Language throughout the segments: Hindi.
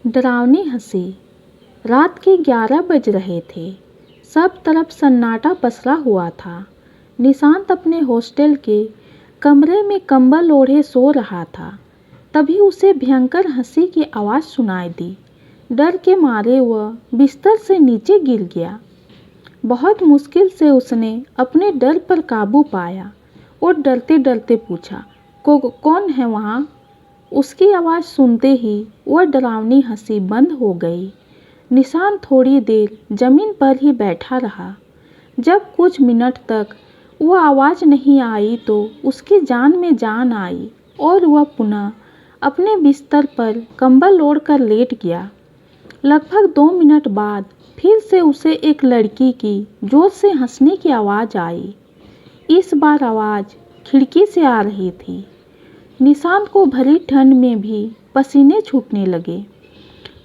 डरावनी हंसी। रात के 11 बज रहे थे। सब तरफ सन्नाटा पसरा हुआ था। निशांत अपने हॉस्टल के कमरे में कंबल ओढ़े सो रहा था। तभी उसे भयंकर हंसी की आवाज़ सुनाई दी। डर के मारे वह बिस्तर से नीचे गिर गया। बहुत मुश्किल से उसने अपने डर पर काबू पाया और डरते डरते पूछा, कौन है वहाँ? उसकी आवाज़ सुनते ही वह डरावनी हंसी बंद हो गई। निशांत थोड़ी देर जमीन पर ही बैठा रहा। जब कुछ मिनट तक वह आवाज़ नहीं आई तो उसकी जान में जान आई और वह पुनः अपने बिस्तर पर कंबल ओढ़कर लेट गया। लगभग 2 मिनट बाद फिर से उसे एक लड़की की जोर से हंसने की आवाज़ आई। इस बार आवाज़ खिड़की से आ रही थी। निशांत को भरी ठंड में भी पसीने छूटने लगे।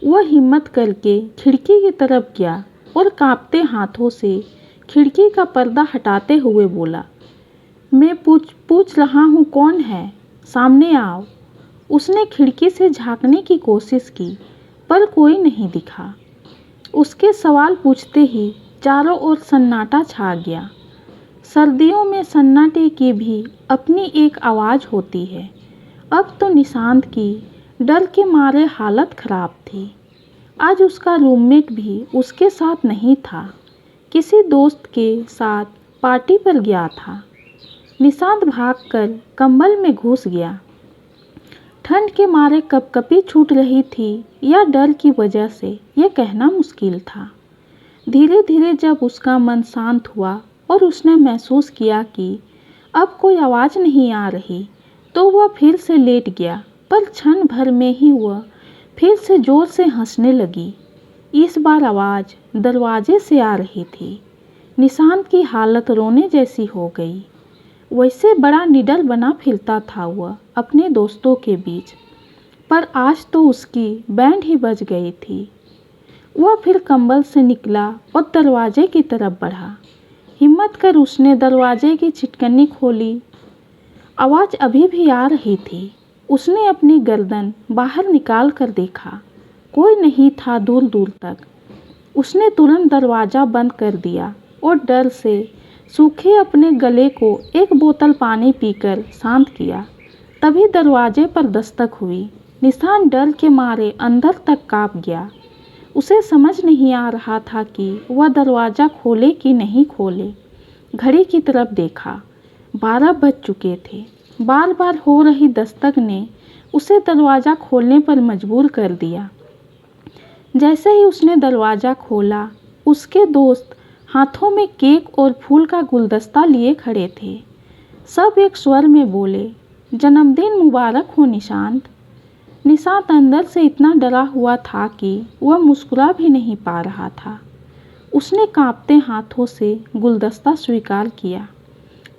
वह हिम्मत करके खिड़की की तरफ गया और कांपते हाथों से खिड़की का पर्दा हटाते हुए बोला, मैं पूछ रहा हूँ कौन है? सामने आओ। उसने खिड़की से झांकने की कोशिश की पर कोई नहीं दिखा। उसके सवाल पूछते ही चारों ओर सन्नाटा छा गया। सर्दियों में सन्नाटे की भी अपनी एक आवाज़ होती है। अब तो निशांत की डर के मारे हालत खराब थी। आज उसका रूममेट भी उसके साथ नहीं था, किसी दोस्त के साथ पार्टी पर गया था। निशांत भागकर कंबल में घुस गया। ठंड के मारे कपकपी छूट रही थी या डर की वजह से यह कहना मुश्किल था। धीरे धीरे जब उसका मन शांत हुआ और उसने महसूस किया कि अब कोई आवाज़ नहीं आ रही तो वह फिर से लेट गया। पर क्षण भर में ही वह फिर से जोर से हंसने लगी। इस बार आवाज़ दरवाजे से आ रही थी। निशांत की हालत रोने जैसी हो गई। वैसे बड़ा निडर बना फिरता था वह अपने दोस्तों के बीच, पर आज तो उसकी बैंड ही बज गई थी। वह फिर कंबल से निकला और दरवाजे की तरफ बढ़ा। हिम्मत कर उसने दरवाजे की चिटकनी खोली। आवाज़ अभी भी आ रही थी। उसने अपनी गर्दन बाहर निकाल कर देखा, कोई नहीं था दूर दूर तक। उसने तुरंत दरवाज़ा बंद कर दिया और डर से सूखे अपने गले को एक बोतल पानी पीकर शांत किया। तभी दरवाजे पर दस्तक हुई। निशांत डर के मारे अंदर तक काँप गया। उसे समझ नहीं आ रहा था कि वह दरवाज़ा खोले कि नहीं खोले। घड़ी की तरफ देखा, 12 बज चुके थे। बार बार हो रही दस्तक ने उसे दरवाज़ा खोलने पर मजबूर कर दिया। जैसे ही उसने दरवाज़ा खोला, उसके दोस्त हाथों में केक और फूल का गुलदस्ता लिए खड़े थे। सब एक स्वर में बोले, जन्मदिन मुबारक हो निशांत। निशांत अंदर से इतना डरा हुआ था कि वह मुस्कुरा भी नहीं पा रहा था। उसने कांपते हाथों से गुलदस्ता स्वीकार किया।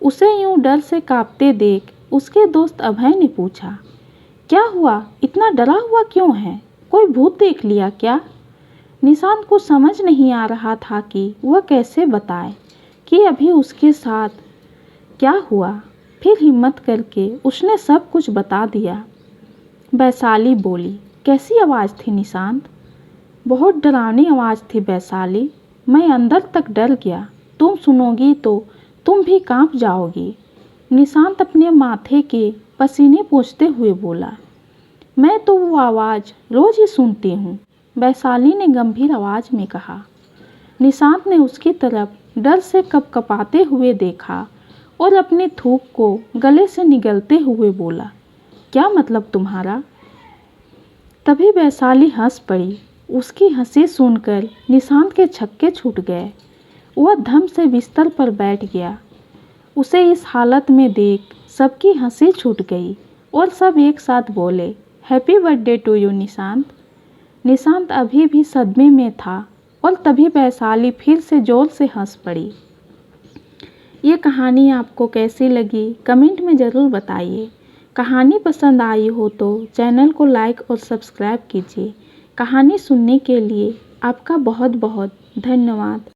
उसे यूं डर से कांपते देख उसके दोस्त अभय ने पूछा, क्या हुआ? इतना डरा हुआ क्यों है? कोई भूत देख लिया क्या? निशांत को समझ नहीं आ रहा था कि वह कैसे बताए कि अभी उसके साथ क्या हुआ। फिर हिम्मत करके उसने सब कुछ बता दिया। वैशाली बोली, कैसी आवाज़ थी निशांत? बहुत डरावनी आवाज़ थी वैशाली। मैं अंदर तक डर गया। तुम सुनोगी तो तुम भी कांप जाओगी। निशांत अपने माथे के पसीने पोंछते हुए बोला, मैं तो वो आवाज़ रोज़ ही सुनती हूँ, वैशाली ने गंभीर आवाज़ में कहा। निशांत ने उसकी तरफ डर से कपकपाते हुए देखा और अपने थूक को गले से निगलते हुए बोला, क्या मतलब तुम्हारा? तभी वैशाली हंस पड़ी। उसकी हंसी सुनकर निशांत के छक्के छूट गए। वह धम से बिस्तर पर बैठ गया। उसे इस हालत में देख सबकी हंसी छूट गई और सब एक साथ बोले, happy birthday to you Nishant. Nishant अभी भी सदमे में था और तभी वैशाली फिर से जोर से हंस पड़ी। ये कहानी आपको कैसी लगी कमेंट में ज़रूर बताइए। कहानी पसंद आई हो तो चैनल को लाइक और सब्सक्राइब कीजिए। कहानी सुनने के लिए आपका बहुत बहुत धन्यवाद।